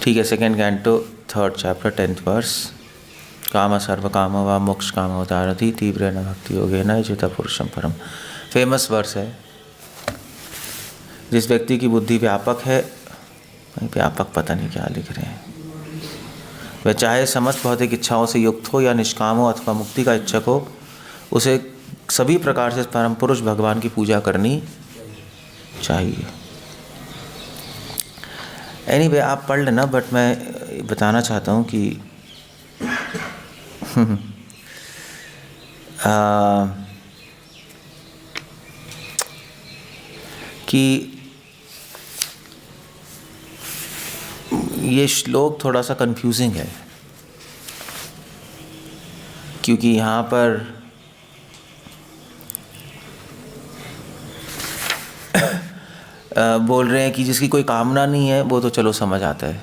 ठीक है, second canto, third chapter, 10th verse. काम सर्व काम व मोक्ष काम उदारधि तीव्र न भक्ति योगे न चिता पुरुषम परम। फेमस वर्स है। जिस व्यक्ति की बुद्धि व्यापक है, व्यापक पता नहीं क्या लिख रहे हैं, वह चाहे समस्त भौतिक इच्छाओं से युक्त हो या निष्काम हो अथवा मुक्ति का इच्छक हो, उसे सभी प्रकार से परम पुरुष भगवान की पूजा करनी चाहिए। एनीवे आप पढ़ लेना, बट मैं बताना चाहता हूँ कि कि ये श्लोक थोड़ा सा कंफ्यूजिंग है, क्योंकि यहाँ पर बोल रहे हैं कि जिसकी कोई कामना नहीं है वो तो चलो समझ आता है,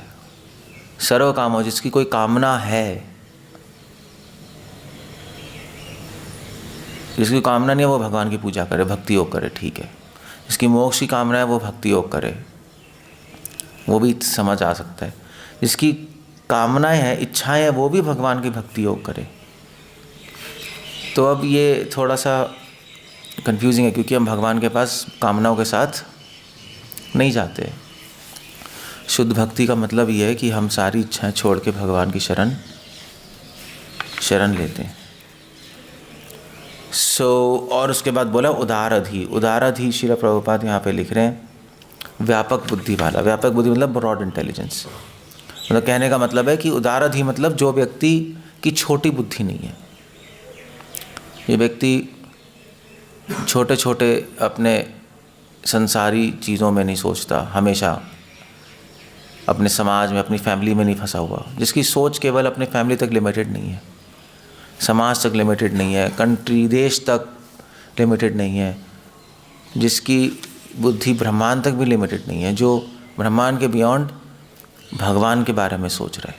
सर्व काम हो। जिसकी कोई कामना है, जिसकी कामना नहीं है वो भगवान की पूजा करे, भक्ति योग करे, ठीक है। जिसकी मोक्ष की कामना है वो भक्ति योग करे, वो भी समझ आ सकता है। जिसकी कामनाएं हैं, इच्छाएं हैं, वो भी भगवान की भक्ति योग करे। तो अब ये थोड़ा सा कंफ्यूजिंग है, क्योंकि हम भगवान के पास कामनाओं के साथ नहीं जाते। शुद्ध भक्ति का मतलब ये है कि हम सारी इच्छाएं छोड़ के भगवान की शरण लेते हैं। और उसके बाद बोला उदारधि। उदारधि श्रील प्रभुपाद यहाँ पे लिख रहे हैं व्यापक बुद्धि वाला। व्यापक बुद्धि मतलब ब्रॉड इंटेलिजेंस। मतलब कहने का मतलब है कि उदारधि मतलब जो व्यक्ति की छोटी बुद्धि नहीं है। ये व्यक्ति छोटे छोटे अपने संसारी चीज़ों में नहीं सोचता, हमेशा अपने समाज में, अपनी फैमिली में नहीं फंसा हुआ। जिसकी सोच केवल अपने फैमिली तक लिमिटेड नहीं है, समाज तक लिमिटेड नहीं है, कंट्री देश तक लिमिटेड नहीं है, जिसकी बुद्धि ब्रह्मांड तक भी लिमिटेड नहीं है, जो ब्रह्मांड के बियॉन्ड भगवान के बारे में सोच रहा है,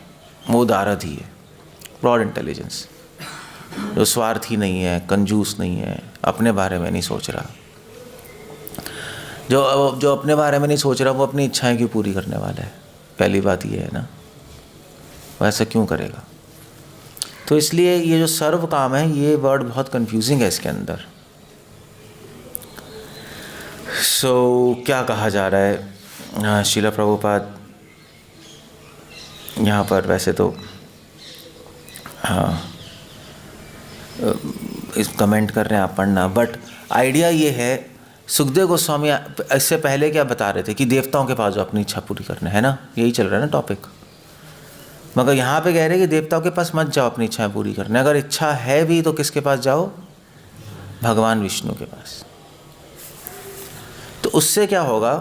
वो उदारधि है। ब्रॉड इंटेलिजेंस, जो स्वार्थी नहीं है, कंजूस नहीं है, अपने बारे में नहीं सोच रहा। जो अपने बारे में नहीं सोच रहा वो अपनी इच्छाएं क्यों पूरी करने वाला है? पहली बात ये है ना, वैसा क्यों करेगा? तो इसलिए ये जो सर्व काम है, ये वर्ड बहुत कंफ्यूजिंग है इसके अंदर। क्या कहा जा रहा है? श्रील प्रभुपाद यहाँ पर वैसे तो हाँ इस कमेंट कर रहे हैं, आप पढ़ना, बट आइडिया ये है। सुखदेव गोस्वामी इससे पहले क्या बता रहे थे कि देवताओं के पास जो अपनी इच्छा पूरी करना है ना, यही चल रहा है ना टॉपिक। मगर यहाँ पे कह रहे हैं कि देवताओं के पास मत जाओ अपनी इच्छाएं पूरी करने। अगर इच्छा है भी तो किसके पास जाओ? भगवान विष्णु के पास। तो उससे क्या होगा?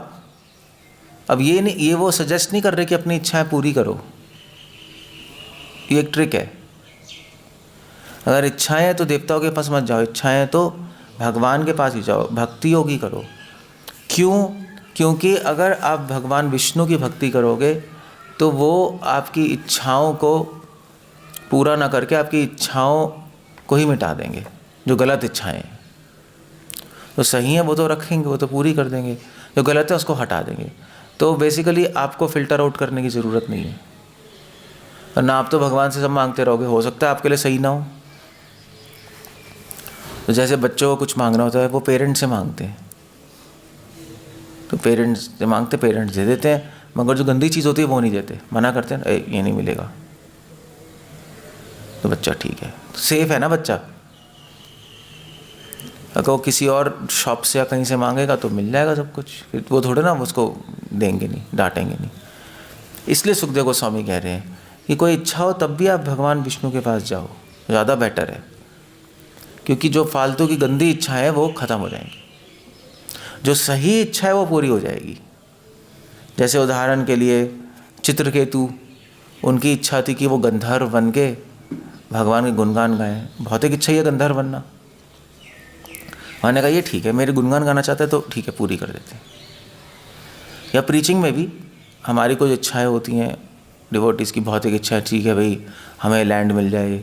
अब ये वो सजेस्ट नहीं कर रहे कि अपनी इच्छाएं पूरी करो, ये एक ट्रिक है। अगर इच्छाएं हैं तो देवताओं के पास मत जाओ, इच्छाएं हैं तो भगवान के पास ही जाओ, भक्ति योगी करो। क्यों? क्योंकि अगर आप भगवान विष्णु की भक्ति करोगे तो वो आपकी इच्छाओं को पूरा ना करके आपकी इच्छाओं को ही मिटा देंगे। जो गलत इच्छाएं हैं, तो सही है वो तो रखेंगे, वो तो पूरी कर देंगे, जो गलत है उसको हटा देंगे। तो बेसिकली आपको फ़िल्टर आउट करने की ज़रूरत नहीं है। वरना आप तो भगवान से सब मांगते रहोगे, हो सकता है आपके लिए सही ना हो। तो जैसे बच्चों को कुछ मांगना होता है, वो पेरेंट्स से मांगते हैं, तो पेरेंट्स से मांगते, पेरेंट्स दे देते हैं। मगर जो गंदी चीज़ होती है वो नहीं देते, मना करते हैं, ये नहीं मिलेगा। तो बच्चा ठीक है, सेफ है ना बच्चा। अगर वो किसी और शॉप से या कहीं से मांगेगा तो मिल जाएगा सब कुछ, फिर वो थोड़े ना उसको देंगे नहीं, डांटेंगे नहीं। इसलिए सुखदेव गोस्वामी कह रहे हैं कि कोई इच्छा हो तब भी आप भगवान विष्णु के पास जाओ, ज़्यादा बेटर है। क्योंकि जो फालतू की गंदी इच्छा है वो ख़त्म हो जाएंगी, जो सही इच्छा है वो पूरी हो जाएगी। जैसे उदाहरण के लिए चित्रकेतु, उनकी इच्छा थी कि वो गंधर्व बन के भगवान के गुणगान गाएं। भौतिक इच्छा ही है गंधर्व बनना। मैंने कहा ये ठीक है, मेरे गुणगान गाना चाहते हैं तो ठीक है, पूरी कर देते हैं। या प्रीचिंग में भी हमारी कुछ इच्छाएं होती हैं, डिवोटीज़ की भौतिक इच्छा, ठीक है भाई हमें लैंड मिल जाए।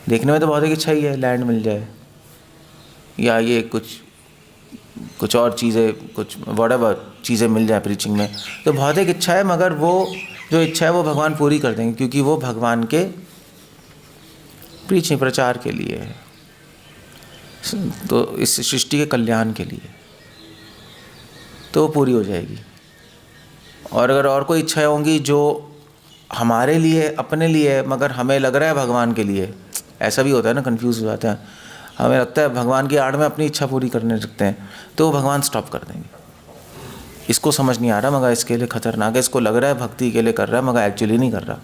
देखने में तो भौतिक इच्छा ही है, लैंड मिल जाए, या ये कुछ और चीज़ें, कुछ व्हाटएवर चीज़ें मिल जाए प्रीचिंग में, तो भौतिक इच्छा है। मगर वो जो इच्छा है वो भगवान पूरी कर देंगे, क्योंकि वो भगवान के प्रीचिंग प्रचार के लिए है, तो इस सृष्टि के कल्याण के लिए, तो वो पूरी हो जाएगी। और अगर और कोई इच्छाएं होंगी जो हमारे लिए, अपने लिए, मगर हमें लग रहा है भगवान के लिए, ऐसा भी होता है ना, कंफ्यूज हो जाता है, हमें लगता है भगवान की आड़ में अपनी इच्छा पूरी करने लगते हैं, तो भगवान स्टॉप कर देंगे। इसको समझ नहीं आ रहा मगर इसके लिए खतरनाक है, इसको लग रहा है भक्ति के लिए कर रहा है मगर एक्चुअली नहीं कर रहा,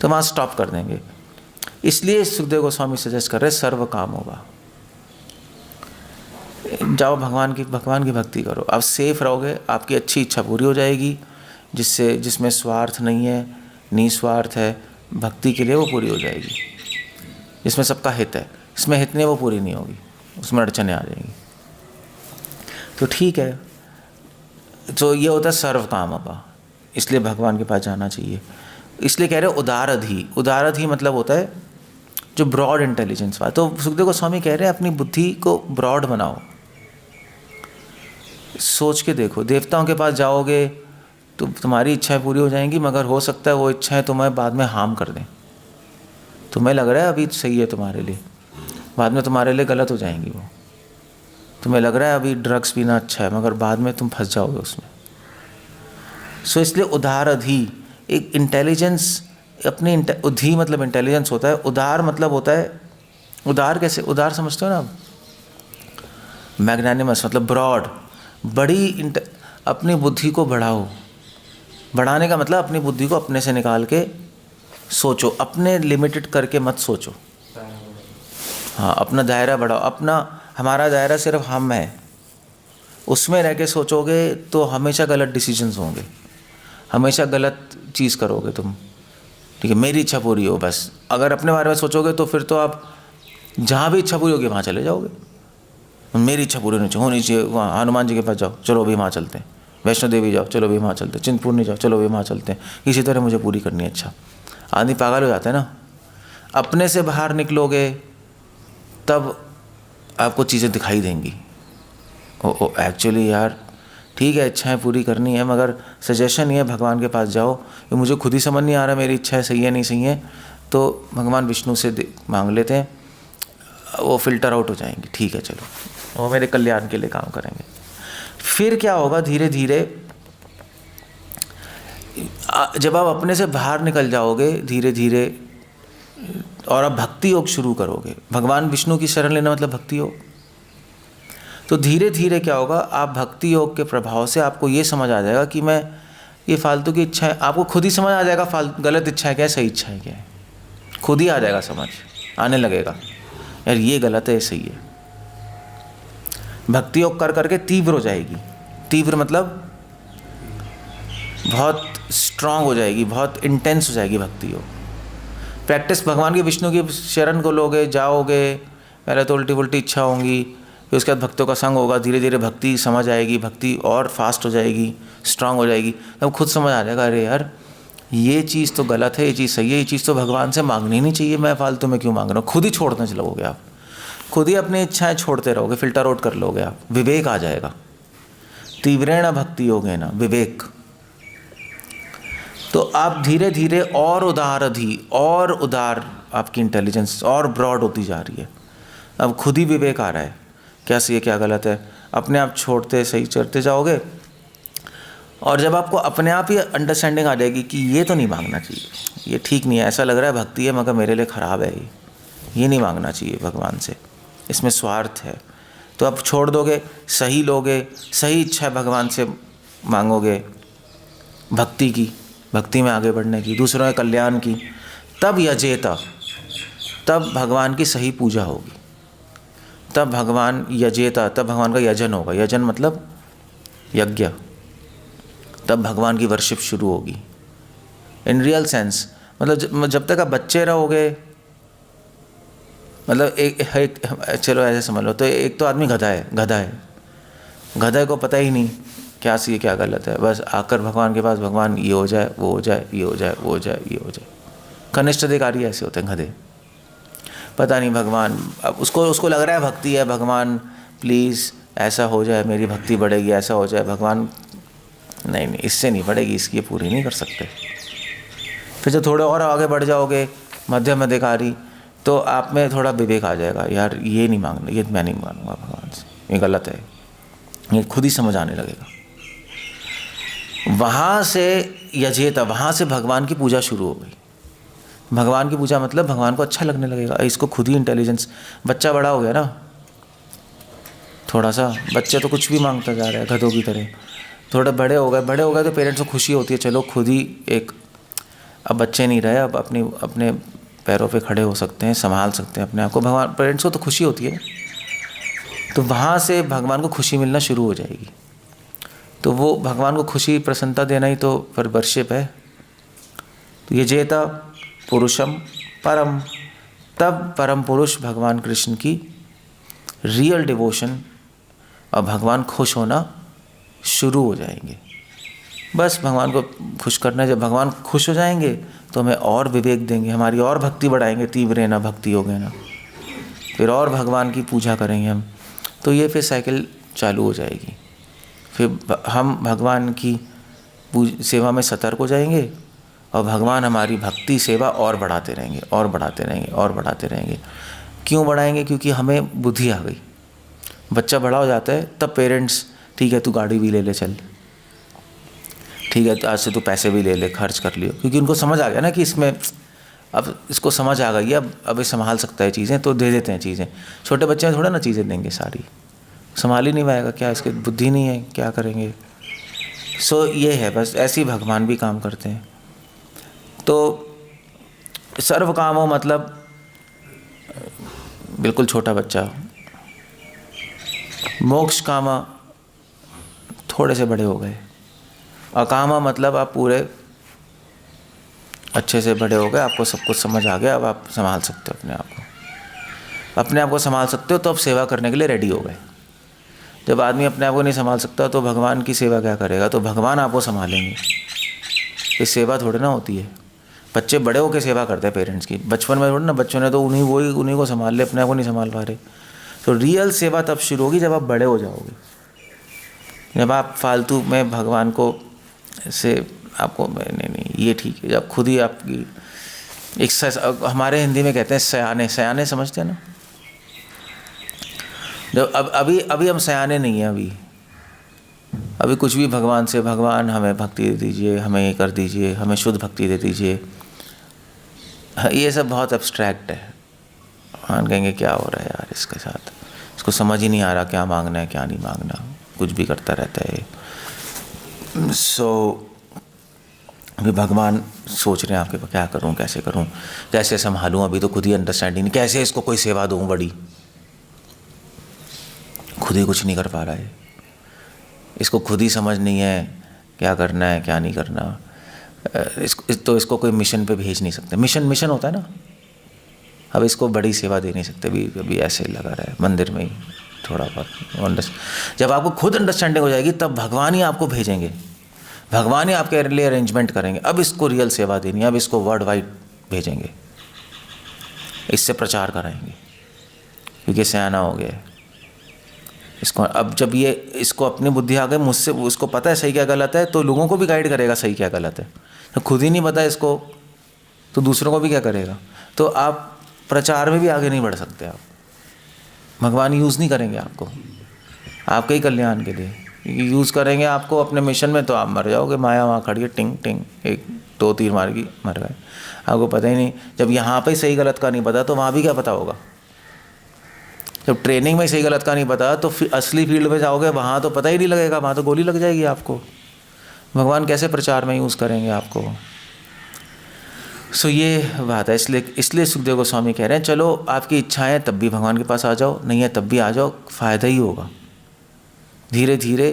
तो वहाँ स्टॉप कर देंगे। इसलिए सुखदेव गोस्वामी सजेस्ट कर रहे हैं सर्व काम होगा, जाओ भगवान की भक्ति करो, आप सेफ रहोगे, आपकी अच्छी इच्छा पूरी हो जाएगी, जिसमें स्वार्थ नहीं है, निस्वार्थ है, भक्ति के लिए वो पूरी हो जाएगी। जिसमें सबका हित है, इसमें हित नहीं, वो पूरी नहीं होगी, उसमें अड़चनें आ जाएंगी। तो ठीक है, तो ये होता है सर्व काम होगा, इसलिए भगवान के पास जाना चाहिए। इसलिए कह रहे हैं उदारधि। उदारधि मतलब होता है जो ब्रॉड इंटेलिजेंस वाला। तो सुखदेव गोस्वामी कह रहे हैं अपनी बुद्धि को ब्रॉड बनाओ, सोच के देखो। देवताओं के पास जाओगे तो तुम्हारी इच्छाएं पूरी हो जाएंगी, मगर हो सकता है वो इच्छाएं तुम्हें बाद में हार्म कर दें। तुम्हें लग रहा है अभी सही है तुम्हारे लिए, बाद में तुम्हारे लिए गलत हो जाएंगी वो। तुम्हें लग रहा है अभी ड्रग्स पीना अच्छा है, मगर बाद में तुम फंस जाओगे उसमें। सो इसलिए उदारधि, एक इंटेलिजेंस, अपनी उधि मतलब इंटेलिजेंस होता है, उदार मतलब होता है, उदार कैसे, उदार समझते हो ना आप, मैग्नानिमस मतलब ब्रॉड, बड़ी अपनी बुद्धि को बढ़ाओ। बढ़ाने का मतलब अपनी बुद्धि को अपने से निकाल के सोचो, अपने लिमिटेड करके मत सोचो। हाँ, अपना दायरा बढ़ाओ। हमारा दायरा सिर्फ हम है, उसमें रह के सोचोगे तो हमेशा गलत डिसीजंस होंगे, हमेशा गलत चीज़ करोगे तुम। ठीक है, मेरी इच्छा पूरी हो बस। अगर अपने बारे में सोचोगे तो फिर तो आप जहाँ भी इच्छा पूरी होगी वहाँ चले जाओगे। मेरी इच्छा पूरी होनी चाहिए, वहाँ हनुमान जी के पास जाओ, चलो अभी वहाँ चलते हैं, वैष्णो देवी जाओ, चलो अभी वहाँ चलते हैं, चिंतपूर्णी जाओ, चलो अभी वहाँ चलते हैं। इसी तरह मुझे पूरी करनी है इच्छा। आदमी पागल हो जाता है ना। अपने से बाहर निकलोगे तब आपको चीज़ें दिखाई देंगी। ओ एक्चुअली यार ठीक है, इच्छाएं पूरी करनी है, मगर सजेशन ये है भगवान के पास जाओ, कि मुझे खुद ही समझ नहीं आ रहा मेरी इच्छा सही है नहीं सही है, तो भगवान विष्णु से मांग लेते हैं, वो फिल्टर आउट हो जाएंगी। ठीक है चलो, वो मेरे कल्याण के लिए काम करेंगे। फिर क्या होगा, धीरे धीरे जब आप अपने से बाहर निकल जाओगे धीरे धीरे, और आप भक्ति योग शुरू करोगे। भगवान विष्णु की शरण लेना मतलब भक्ति योग। तो धीरे धीरे क्या होगा, आप भक्ति योग के प्रभाव से आपको ये समझ आ जाएगा कि मैं ये फालतू की इच्छाएं, आपको खुद ही समझ आ जाएगा गलत इच्छाएं क्या है, सही इच्छाएं क्या है, खुद ही आ जाएगा, समझ आने लगेगा यार ये गलत है, ये सही है। भक्ति योग कर करके तीव्र हो जाएगी। तीव्र मतलब बहुत स्ट्रांग हो जाएगी, बहुत इंटेंस हो जाएगी भक्ति योग। प्रैक्टिस भगवान की विष्णु की शरण को लोगे, जाओगे, पहले तो उल्टी उल्टी इच्छा होंगी, फिर उसके बाद भक्तों का संग होगा, धीरे धीरे भक्ति समझ आएगी, भक्ति और फास्ट हो जाएगी, स्ट्रांग हो जाएगी। तब खुद समझ आ जाएगा अरे यार ये चीज़ तो गलत है, ये चीज़ सही है, ये चीज़ तो भगवान से मांगनी नहीं चाहिए, मैं फालतू में क्यों मांग रहा हूँ। खुद ही छोड़ने लगोगे आप, खुद ही अपनी इच्छाएं छोड़ते रहोगे, फिल्टर आउट कर लोगे आप, विवेक आ जाएगा। तीव्रेण भक्ति योगेन विवेक। तो आप धीरे धीरे और उदार आपकी इंटेलिजेंस और ब्रॉड होती जा रही है। अब खुद ही विवेक आ रहा है, क्या सही है क्या गलत है, अपने आप छोड़ते सही चढ़ते जाओगे। और जब आपको अपने आप ही अंडरस्टैंडिंग आ जाएगी कि ये तो नहीं मांगना चाहिए, ये ठीक नहीं है, ऐसा लग रहा है भक्ति है मगर मेरे लिए ख़राब है, ये नहीं मांगना चाहिए भगवान से, इसमें स्वार्थ है, तो आप छोड़ दोगे, सही लोगे, सही इच्छा भगवान से मांगोगे, भक्ति की, भक्ति में आगे बढ़ने की, दूसरों के कल्याण की, तब यजेता, तब भगवान की सही पूजा होगी, तब भगवान यजेता, तब भगवान का यजन होगा। यजन मतलब यज्ञ। तब भगवान की वर्शिप शुरू होगी इन रियल सेंस। मतलब जब तक आप बच्चे रहोगे, मतलब एक चलो ऐसे समझ लो, तो एक तो आदमी गधा है, गधा को पता ही नहीं क्या सही है क्या गलत है, बस आकर भगवान के पास, भगवान ये हो जाए वो हो जाए, ये हो जाए वो हो जाए, ये हो जाए। कनिष्ठ अधिकारी ऐसे होते हैं गधे, पता नहीं भगवान, अब उसको लग रहा है भक्ति है, भगवान प्लीज़ ऐसा हो जाए, मेरी भक्ति बढ़ेगी, ऐसा हो जाए, भगवान नहीं इससे नहीं बढ़ेगी, इसकी पूरी नहीं कर सकते। फिर जब थोड़े और आगे बढ़ जाओगे मध्यम अधिकारी, तो आप में थोड़ा विवेक आ जाएगा, यार ये नहीं मांगना, ये मैं नहीं मांगूंगा भगवान से, ये गलत है, ये खुद ही समझ आने लगेगा। वहाँ से यजेता, वहाँ से भगवान की पूजा शुरू हो गई। भगवान की पूजा मतलब भगवान को अच्छा लगने लगेगा, इसको खुद ही इंटेलिजेंस। बच्चा बड़ा हो गया ना, थोड़ा सा बच्चे तो कुछ भी मांगता जा रहा है गधों की तरह। थोड़े बड़े हो गए तो पेरेंट्स को खुशी होती है, चलो खुद ही एक, अब बच्चे नहीं रहे, अब अपने पैरों पे खड़े हो सकते हैं, संभाल सकते हैं अपने आप को। भगवान, पेरेंट्स को तो खुशी होती है, तो वहाँ से भगवान को खुशी मिलना शुरू हो जाएगी। तो वो भगवान को खुशी प्रसन्नता देना ही तो फिर वर्शिप है। तो ये जेता पुरुषम परम, तब परम पुरुष भगवान कृष्ण की रियल डिवोशन और भगवान खुश होना शुरू हो जाएंगे। बस भगवान को खुश करना है। जब भगवान खुश हो जाएंगे तो हमें और विवेक देंगे, हमारी और भक्ति बढ़ाएंगे, तीव्र ना भक्ति हो गए ना, फिर और भगवान की पूजा करेंगे हम, तो ये फिर साइकिल चालू हो जाएगी। फिर हम भगवान की सेवा में सतर्क हो जाएंगे और भगवान हमारी भक्ति सेवा और बढ़ाते रहेंगे और बढ़ाते रहेंगे और बढ़ाते रहेंगे। क्यों बढ़ाएंगे? क्योंकि हमें बुद्धि आ गई। बच्चा बड़ा हो जाता है तब पेरेंट्स, ठीक है तू गाड़ी भी ले ले, चल ठीक है, तो आज से तू पैसे भी ले ले, खर्च कर लियो, क्योंकि उनको समझ आ गया ना कि इसमें, अब इसको समझ आ गई है, अब ये संभाल सकता है चीज़ें, तो दे देते हैं चीज़ें। छोटे बच्चे थोड़ा ना चीज़ें देंगे, सारी संभाल ही नहीं पाएगा, क्या इसकी बुद्धि नहीं है, क्या करेंगे। सो ये है, बस ऐसे ही भगवान भी काम करते हैं। तो सर्व कामों मतलब बिल्कुल छोटा बच्चा, मोक्ष कामा थोड़े से बड़े हो गए, अकामा मतलब आप पूरे अच्छे से बड़े हो गए, आपको सब कुछ समझ आ गया, अब आप संभाल सकते हो अपने आप को संभाल सकते हो, तो अब सेवा करने के लिए रेडी हो गए। जब आदमी अपने आप को नहीं संभाल सकता तो भगवान की सेवा क्या करेगा? तो भगवान आपको संभालेंगे। ये सेवा थोड़ी ना होती है। बच्चे बड़े होकर सेवा करते हैं पेरेंट्स की, बचपन में थोड़ी ना, बच्चों ने तो उन्हीं को संभाल ले, अपने आप को नहीं संभाल पा रहे। तो रियल सेवा तब शुरू होगी जब आप बड़े हो जाओगे, जब आप फालतू में भगवान को से आपको नहीं ये ठीक है, जब खुद ही आपकी एक, हमारे हिंदी में कहते हैं सयाने समझते हैं ना। जब अभी हम सयाने नहीं हैं, अभी कुछ भी भगवान से, भगवान हमें भक्ति दे दीजिए, हमें ये कर दीजिए, हमें शुद्ध भक्ति दे दीजिए, ये सब बहुत एब्स्ट्रैक्ट है। भगवान कहेंगे क्या हो रहा है यार इसके साथ, इसको समझ ही नहीं आ रहा क्या मांगना है क्या नहीं मांगना, कुछ भी करता रहता है। अभी भगवान सोच रहे हैं आपके, क्या करूं, कैसे करूं, कैसे संभालूं, अभी तो खुद ही अंडरस्टैंडिंग नहीं, कैसे इसको कोई सेवा दूं बड़ी, खुद ही कुछ नहीं कर पा रहा है, इसको खुद ही समझ नहीं है क्या करना है क्या नहीं करना। इसको कोई मिशन पे भेज नहीं सकते, मिशन होता है ना। अब इसको बड़ी सेवा दे नहीं सकते, अभी ऐसे लगा रहा है मंदिर में ही थोड़ा बहुत। जब आपको खुद अंडरस्टैंडिंग हो जाएगी तब भगवान ही आपको भेजेंगे, भगवान ही आपके लिए अरेंजमेंट करेंगे, अब इसको रियल सेवा देनी है, अब इसको वर्ल्ड वाइड भेजेंगे, इससे प्रचार कराएंगे, क्योंकि सयाना हो गया है इसको। अब जब ये इसको अपनी बुद्धि आ गई, मुझसे उसको पता है सही क्या गलत है, तो लोगों को भी गाइड करेगा सही क्या गलत है। तो खुद ही नहीं पता इसको तो दूसरों को भी क्या करेगा। तो आप प्रचार में भी आगे नहीं बढ़ सकते, आप भगवान यूज़ नहीं करेंगे आपको आपके ही कल्याण के लिए, यूज़ करेंगे आपको अपने मिशन में, तो आप मर जाओगे। माया वहाँ खड़ी है, टिंग टिंग, एक दो तीर मार की मर गए, आपको पता ही नहीं। जब यहाँ पे सही गलत का नहीं पता तो वहाँ भी क्या पता होगा। जब ट्रेनिंग में सही गलत का नहीं पता तो असली फील्ड में जाओगे, वहाँ तो पता ही नहीं लगेगा, वहाँ तो गोली लग जाएगी आपको। भगवान कैसे प्रचार में यूज़ करेंगे आपको। सो ये बात है। इसलिए सुखदेव गोस्वामी कह रहे हैं चलो आपकी इच्छा है तब भी भगवान के पास आ जाओ, नहीं है तब भी आ जाओ, फ़ायदा ही होगा। धीरे धीरे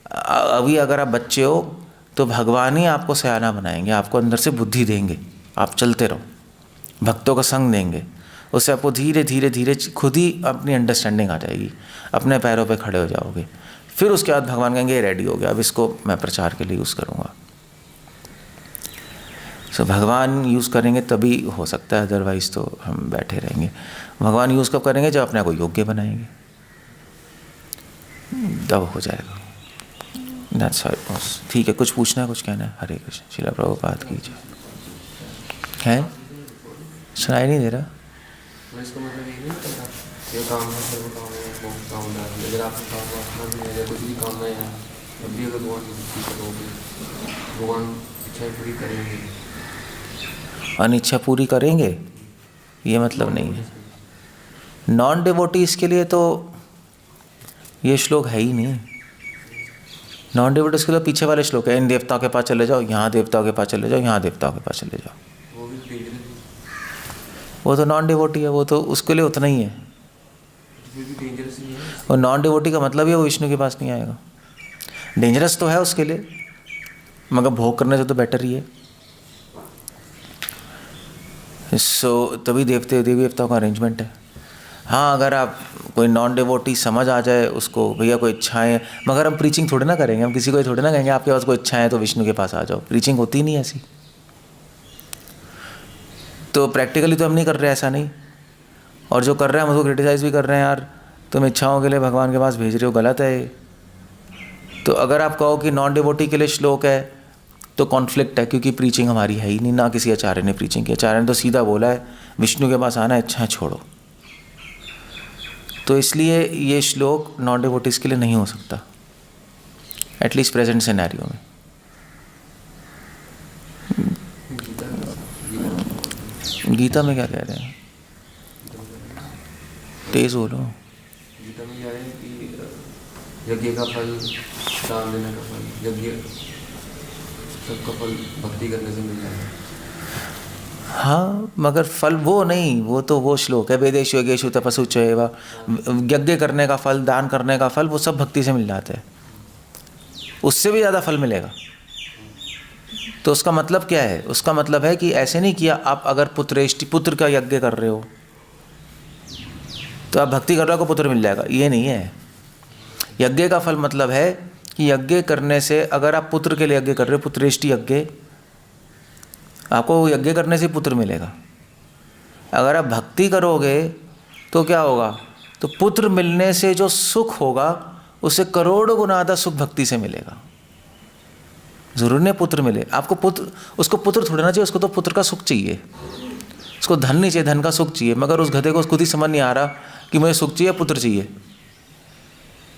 अभी अगर आप बच्चे हो तो भगवान ही आपको सयाना बनाएंगे, आपको अंदर से बुद्धि देंगे, आप चलते रहो, भक्तों का संग देंगे, उससे आपको धीरे धीरे धीरे खुद ही अपनी अंडरस्टैंडिंग आ जाएगी, अपने पैरों पे खड़े हो जाओगे। फिर उसके बाद भगवान कहेंगे रेडी हो गया, अब इसको मैं प्रचार के लिए यूज़ करूँगा। सो भगवान यूज़ करेंगे तभी हो सकता है, अदरवाइज़ तो हम बैठे रहेंगे। भगवान यूज़ कब करेंगे? जब अपने को योग्य बनाएंगे, तब हो जाएगा। That's how it was. ठीक है, कुछ पूछना है, कुछ कहना है? हरे कृष्ण। श्रील प्रभुपाद की जय। है, सुनाई नहीं दे रहा। तो इसका मतलब ये नहीं करता ये काम है, सर्व काम है, बहुत काम है। अगर आपको काम वासना भी है या कुछ भी काम है तब भी अगर भगवान की भक्ति करोगे, भगवान इच्छाएं पूरी करेंगे। अनिच्छा पूरी करेंगे ये मतलब नहीं है। नॉन डिवोटीज के लिए तो ये श्लोक है ही नहीं। नॉन डिवोटीज के लिए पीछे वाले श्लोक है, इन देवताओं के पास चले जाओ, यहाँ देवताओं के पास चले जाओ, यहाँ देवताओं के पास चले जाओ। वो भी डेंजरस है। वो तो नॉन डिवोटी है, वो तो उसके लिए उतना ही है। फिर भी डेंजरस ही है। और नॉन डिवोटी का मतलब ही वो विष्णु के पास नहीं आएगा। डेंजरस तो है उसके लिए, मगर भोग करने से तो बेटर ही है। तभी देवी देवताओं का अरेंजमेंट है। हाँ, अगर आप कोई नॉन डिवोटी समझ आ जाए उसको, भैया कोई इच्छाएं, मगर हम प्रीचिंग थोड़ी ना करेंगे, हम किसी को थोड़ी ना कहेंगे आपके पास कोई इच्छाएं है तो विष्णु के पास आ जाओ। प्रीचिंग होती नहीं ऐसी। तो प्रैक्टिकली तो हम नहीं कर रहे, ऐसा नहीं। और जो कर रहे हैं हम उसको क्रिटिसाइज़ भी कर रहे हैं, यार तुम इच्छाओं के लिए भगवान के पास भेज रहे हो, गलत है। तो अगर आप कहो कि नॉन डिवोटी के लिए श्लोक है तो कॉन्फ्लिक्ट है, क्योंकि प्रीचिंग हमारी है ही नहीं, ना किसी आचार्य ने प्रीचिंग की। आचार्य ने तो सीधा बोला है विष्णु के पास आना, इच्छाएं छोड़ो। तो इसलिए ये श्लोक नॉन डिवोटीज के लिए नहीं हो सकता, एटलीस्ट प्रेजेंट सिनेरियो में। गीता में क्या कह रहे हैं? तेज बोलो। गीता में क्या है कि यज्ञ का फल, दान देने का फल, यज्ञ सबका फल भक्ति करने से मिल जाएगा। हाँ, मगर फल वो नहीं, वो तो वो श्लोक है, वेदेषु यज्ञेषु तपस्सु चैव, यज्ञ करने का फल, दान करने का फल, वो सब भक्ति से मिल जाते हैं, उससे भी ज़्यादा फल मिलेगा। तो उसका मतलब क्या है? उसका मतलब है कि ऐसे नहीं किया आप अगर पुत्र का यज्ञ कर रहे हो तो आप भक्ति कर रहे हो, को पुत्र मिल जाएगा, ये नहीं है। यज्ञ का फल मतलब है कि यज्ञ करने से, अगर आप पुत्र के लिए यज्ञ कर रहे हो, पुत्रेष्टि यज्ञ, आपको यज्ञ करने से पुत्र मिलेगा। अगर आप भक्ति करोगे तो क्या होगा? तो पुत्र मिलने से जो सुख होगा उससे करोड़ों गुना ज़्यादा सुख भक्ति से मिलेगा। ज़रूर नहीं पुत्र मिले आपको, पुत्र, उसको पुत्र थोड़ा ना चाहिए, उसको तो पुत्र का सुख चाहिए, उसको धन नहीं चाहिए, धन का सुख चाहिए। मगर उस गधे को खुद ही समझ नहीं आ रहा कि मुझे सुख चाहिए, पुत्र चाहिए।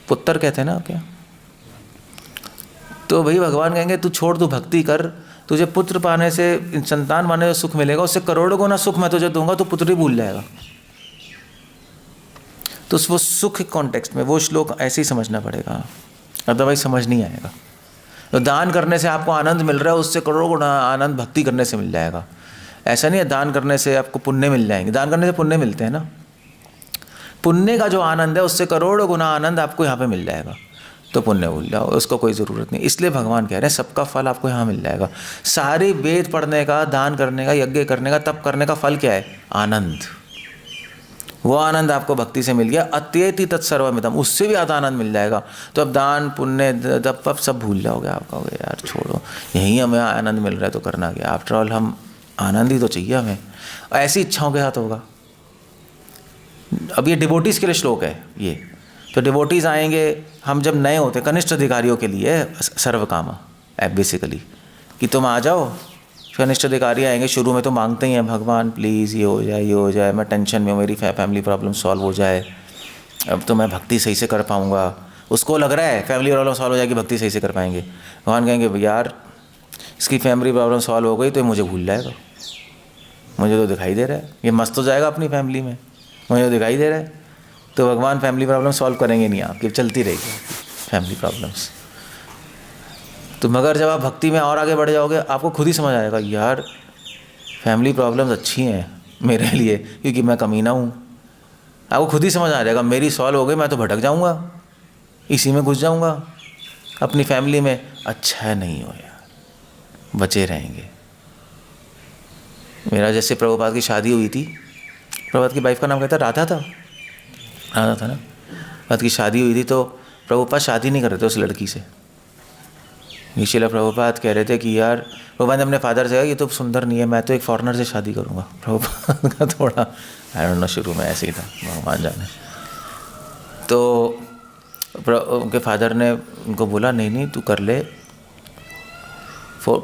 पुत्र कहते हैं ना क्या? तो भाई भगवान कहेंगे तू छोड़, तू भक्ति कर, तुझे पुत्र पाने से, संतान पाने से सुख मिलेगा, उससे करोड़ों गुना सुख मैं तुझे दूंगा, तो पुत्र ही भूल जाएगा। तो वो सुख के कॉन्टेक्स्ट में वो श्लोक ऐसे ही समझना पड़ेगा, अदरवाइज समझ नहीं आएगा। तो दान करने से आपको आनंद मिल रहा है, उससे करोड़ों गुना आनंद भक्ति करने से मिल जाएगा। ऐसा नहीं है दान करने से आपको पुण्य मिल जाएंगे, दान करने से पुण्य मिलते हैं ना, पुण्य का जो आनंद है उससे करोड़ों गुना आनंद आपको यहाँ पे मिल जाएगा। तो पुण्य भूल जाओ, उसको कोई ज़रूरत नहीं। इसलिए भगवान कह रहे हैं सबका फल आपको यहाँ मिल जाएगा। सारे वेद पढ़ने का, दान करने का, यज्ञ करने का, तप करने का फल क्या है? आनंद। वो आनंद आपको भक्ति से मिल गया, अत्येति तत्सर्वमिदम्, उससे भी ज़्यादा आनंद मिल जाएगा। तो अब दान पुण्य तप सब भूल जाओगे। आप कहोगे यार छोड़ो, यहीं हमें आनंद मिल रहा है तो करना क्या, आफ्टर ऑल हम आनंद ही तो चाहिए हमें। ऐसी इच्छाओं के साथ होगा। अब ये डिवोटीज़ के लिए श्लोक है ये, तो डिवोटीज़ आएंगे, हम जब नए होते, कनिष्ठ अधिकारियों के लिए सर्वकामा ऐप बेसिकली, कि तुम आ जाओ। कनिष्ठ अधिकारी आएंगे, शुरू में तो मांगते ही हैं भगवान प्लीज़ ये हो जाए, ये हो जाए, मैं टेंशन में हूँ, मेरी फैमिली प्रॉब्लम सॉल्व हो जाए, अब तो मैं भक्ति सही से कर पाऊँगा। उसको लग रहा है फैमिली प्रॉब्लम सॉल्व हो जाएगी, भक्ति सही से कर पाएंगे। भगवान कहेंगे यार इसकी फैमिली प्रॉब्लम सॉल्व हो गई तो ये मुझे भूल जाएगा, मुझे तो दिखाई दे रहा है, ये मस्त हो जाएगा अपनी फैमिली में, मुझे तो दिखाई दे रहा है। तो भगवान फैमिली प्रॉब्लम सॉल्व करेंगे नहीं, आपकी चलती रहेगी फैमिली प्रॉब्लम्स। तो मगर जब आप भक्ति में और आगे बढ़ जाओगे, आपको खुद ही समझ आएगा यार फैमिली प्रॉब्लम्स अच्छी हैं मेरे लिए, क्योंकि मैं कमीना हूँ। आपको खुद ही समझ आ जाएगा मेरी सॉल्व हो गई, मैं तो भटक जाऊँगा, इसी में घुस जाऊँगा अपनी फैमिली में। अच्छा है नहीं हो यार, बचे रहेंगे। मेरा जैसे प्रभुपाद की शादी हुई थी, प्रभुपाद की वाइफ का नाम कहता राधा था, राधा था ना। प्रभुपाद की शादी हुई थी तो प्रभुपाद शादी नहीं कर रहे थे उस लड़की से। श्रील प्रभुपाद कह रहे थे कि यार, प्रभुपाद ने अपने फादर से कहा ये तो सुंदर नहीं है, मैं तो एक फॉरेनर से शादी करूँगा। प्रभुपाद का थोड़ा आई डोंट नो, शुरू में ऐसे ही था, भगवान जाने। तो उनके फादर ने उनको बोला नहीं नहीं तू कर ले,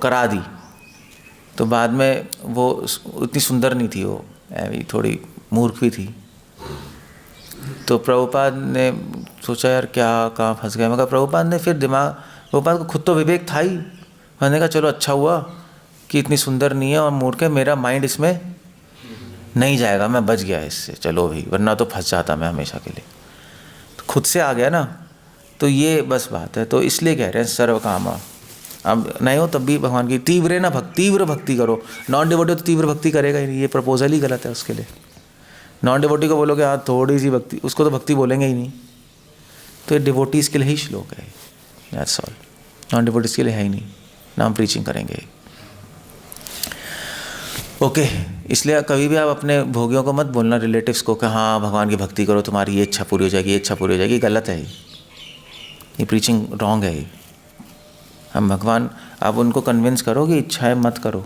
करा दी। तो बाद में वो उतनी सुंदर नहीं थी, वो ऐवी थोड़ी मूर्ख भी थी। तो प्रभुपाद ने सोचा यार क्या कहाँ फंस गया, मगर प्रभुपाद ने फिर प्रभुपाद को खुद तो विवेक था ही, मैंने कहा चलो अच्छा हुआ कि इतनी सुंदर नहीं है और मूर्ख है, मेरा माइंड इसमें नहीं जाएगा, मैं बच गया इससे, चलो भी, वरना तो फंस जाता मैं हमेशा के लिए। तो खुद से आ गया ना, तो ये बस बात है। तो इसलिए कह रहे हैं सर्व कामा, अब नहीं हो तब भी भगवान की तीव्र भक्ति करो। नॉन डिवोटी तो तीव्र भक्ति करेगा ही नहीं, ये प्रपोजल ही गलत है उसके लिए। नॉन डिवोटी को बोलोगे हाँ थोड़ी सी भक्ति, उसको तो भक्ति बोलेंगे ही नहीं। तो ये डिवोटीज़ के लिए ही श्लोक है, दैट्स ऑल। नॉन डिवोटीज़ के लिए है ही नहीं, ना हम प्रीचिंग करेंगे। ओके, इसलिए कभी भी आप अपने भोगियों को मत बोलना, रिलेटिव्स को, कि हाँ भगवान की भक्ति करो तुम्हारी ये इच्छा पूरी हो जाएगी, ये इच्छा पूरी हो जाएगी। गलत है ये प्रीचिंग रॉन्ग है ये। हम भगवान, आप उनको कन्विंस करो कि इच्छाएं मत करो,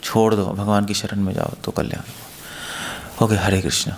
छोड़ दो, भगवान की शरण में जाओ तो कल्याण। ओके, हरे कृष्णा।